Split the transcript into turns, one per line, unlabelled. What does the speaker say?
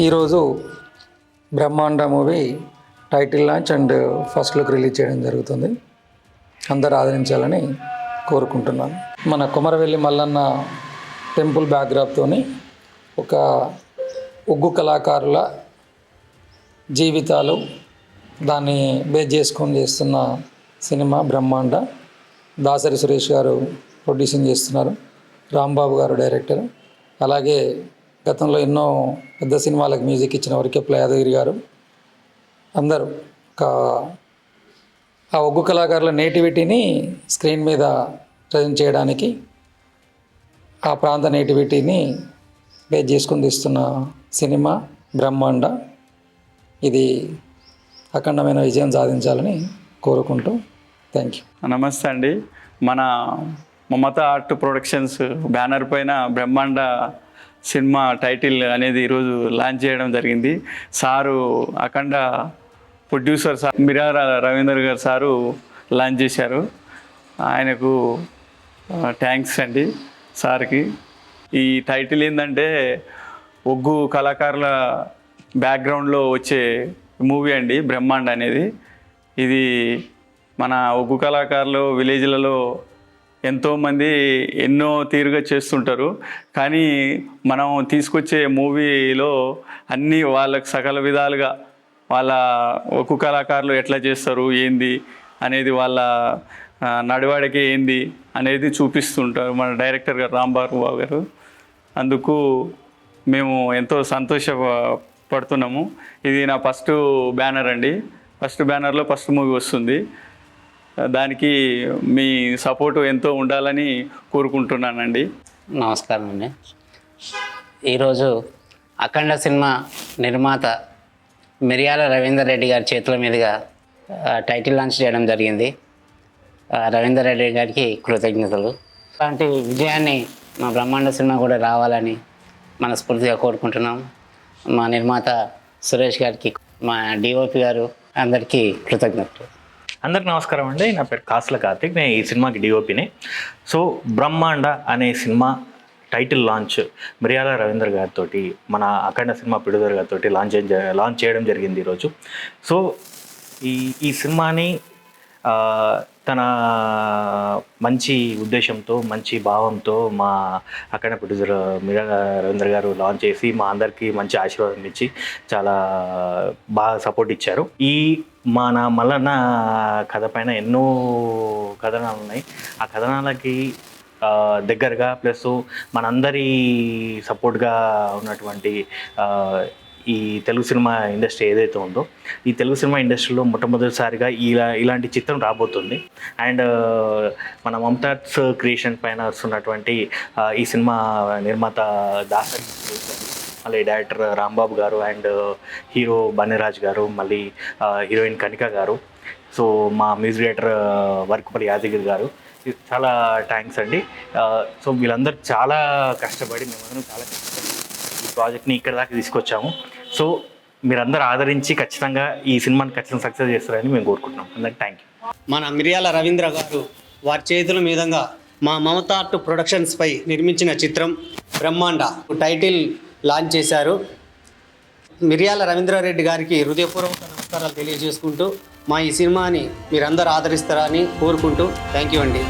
ఈరోజు బ్రహ్మాండ movie title launch and first look release చేయడం జరుగుతుంది. అందరూ ఆదరించాలని కోరుకుంటున్నాను. మన కొమరవెల్లి మల్లన్న టెంపుల్ బ్యాక్డ్రాప్తో ఒక ఉగ్గు కళాకారుల జీవితాలు దాన్ని బేస్ చేసుకొని చేస్తున్న సినిమా బ్రహ్మాండ. దాసరి సురేష్ గారు ప్రొడ్యూసింగ్ చేస్తున్నారు, రాంబాబు గారు డైరెక్టర్. అలాగే గతంలో ఎన్నో పెద్ద సినిమాలకు మ్యూజిక్ ఇచ్చిన వరకెప్ల యాదగిరి గారు. అందరూ ఆ ఒగ్గు కళాకారుల నేటివిటీని స్క్రీన్ మీద ప్రజెంట్ చేయడానికి, ఆ ప్రాంత నేటివిటీని బేస్ చేసుకుని తీస్తున్న సినిమా బ్రహ్మాండ. ఇది అఖండమైన విజయం సాధించాలని కోరుకుంటూ థ్యాంక్ యూ.
నమస్తే అండి. మన మమత ఆర్ట్ ప్రొడక్షన్స్ బ్యానర్ పైన బ్రహ్మాండ సినిమా టైటిల్ అనేది ఈరోజు లాంచ్ చేయడం జరిగింది. సారు అఖండ ప్రొడ్యూసర్ సార్ మిర్యాల రవీందర్ గారు సారు లాంచ్ చేశారు. ఆయనకు థ్యాంక్స్ అండి సార్కి. ఈ టైటిల్ ఏంటంటే ఒగ్గు కళాకారుల బ్యాక్గ్రౌండ్లో వచ్చే మూవీ అండి బ్రహ్మాండ అనేది. ఇది మన ఒగ్గు కళాకారులు విలేజ్లలో ఎంతోమంది ఎన్నో తీరుగా చేస్తుంటారు, కానీ మనం తీసుకొచ్చే మూవీలో అన్నీ వాళ్ళకి సకల విధాలుగా వాళ్ళ ఒగ్గు కళాకారులు ఎట్లా చేస్తారు ఏంది అనేది, వాళ్ళ నడవడిక ఏంది అనేది చూపిస్తుంటారు మన డైరెక్టర్ గారు రాంబాబు గారు. అందుకు మేము ఎంతో సంతోషపడుతున్నాము. ఇది నా ఫస్ట్ బ్యానర్ అండి. ఫస్ట్ బ్యానర్లో ఫస్ట్ మూవీ వస్తుంది. దానికి మీ సపోర్టు ఎంతో ఉండాలని కోరుకుంటున్నానండి.
నమస్కారం అండి. ఈరోజు అఖండ సినిమా నిర్మాత మిర్యాల రవీందర్ రెడ్డి గారి చేతుల మీదుగా టైటిల్ లాంచ్ చేయడం జరిగింది. రవీందర్ రెడ్డి గారికి కృతజ్ఞతలు. అలాంటి విజయాన్ని మా బ్రహ్మాండ సినిమా కూడా రావాలని మనస్ఫూర్తిగా కోరుకుంటున్నాం. మా నిర్మాత సురేష్ గారికి, మా డిఓపి గారు అందరికీ కృతజ్ఞతలు.
అందరికి నమస్కారం అండి. నా పేరు కాసుల కార్తిక్, నేను ఈ సినిమాకి డిఓపిని. సో బ్రహ్మాండ అనే సినిమా టైటిల్ లాంచ్ మిర్యాల రవీందర్ గారితో, మన అఖండ సినిమా ప్రొడ్యూసర్ గారితో లాంచ్ చేయడం జరిగింది ఈరోజు. సో ఈ సినిమాని తన మంచి ఉద్దేశంతో, మంచి భావంతో మా అఖండ ప్రొడ్యూసర్ మిర్యాల రవీందర్ గారు లాంచ్ చేసి మా అందరికీ మంచి ఆశీర్వాదం ఇచ్చి చాలా బాగా సపోర్ట్ ఇచ్చారు. ఈ మన మల్లన్న కథ పైన ఎన్నో కథనాలు ఉన్నాయి. ఆ కథనాలకి దగ్గరగా ప్లస్ మనందరి సపోర్ట్గా ఉన్నటువంటి ఈ తెలుగు సినిమా ఇండస్ట్రీ ఏదైతే ఉందో, ఈ తెలుగు సినిమా ఇండస్ట్రీలో మొట్టమొదటిసారిగా ఇలాంటి చిత్రం రాబోతుంది. అండ్ మన మమతాస్ క్రియేషన్ పైన వస్తున్నటువంటి ఈ సినిమా నిర్మాత దాసరి, మళ్ళీ డైరెక్టర్ రాంబాబు గారు అండ్ హీరో బన్నీరాజ్ గారు, మళ్ళీ హీరోయిన్ కనిక గారు, సో మా మ్యూజిక్ డైరెక్టర్ వర్కుపల్లి యాదగిరి గారు, చాలా థ్యాంక్స్ అండి. సో వీళ్ళందరూ చాలా కష్టపడి, మేమందరం చాలా కష్టపడి ఈ ప్రాజెక్ట్ని ఇక్కడ దాకా తీసుకొచ్చాము. సో మీరందరూ ఆదరించి ఖచ్చితంగా ఈ సినిమాని ఖచ్చితంగా సక్సెస్ చేస్తారని మేము కోరుకుంటున్నాం. అందరికి థ్యాంక్ యూ.
మన మిర్యాల రవీంద్ర గారు వారి చేతుల మీదుగా మా మమత ఆర్ట్ ప్రొడక్షన్స్ పై నిర్మించిన చిత్రం బ్రహ్మాండ టైటిల్ లాంచ్ చేశారు. మిర్యాల రవీంద్రారెడ్డి గారికి హృదయపూర్వక నమస్కారాలు తెలియజేసుకుంటూ మా ఈ సినిమాని మీరందరూ ఆదరిస్తారని కోరుకుంటూ థ్యాంక్ యూ అండి.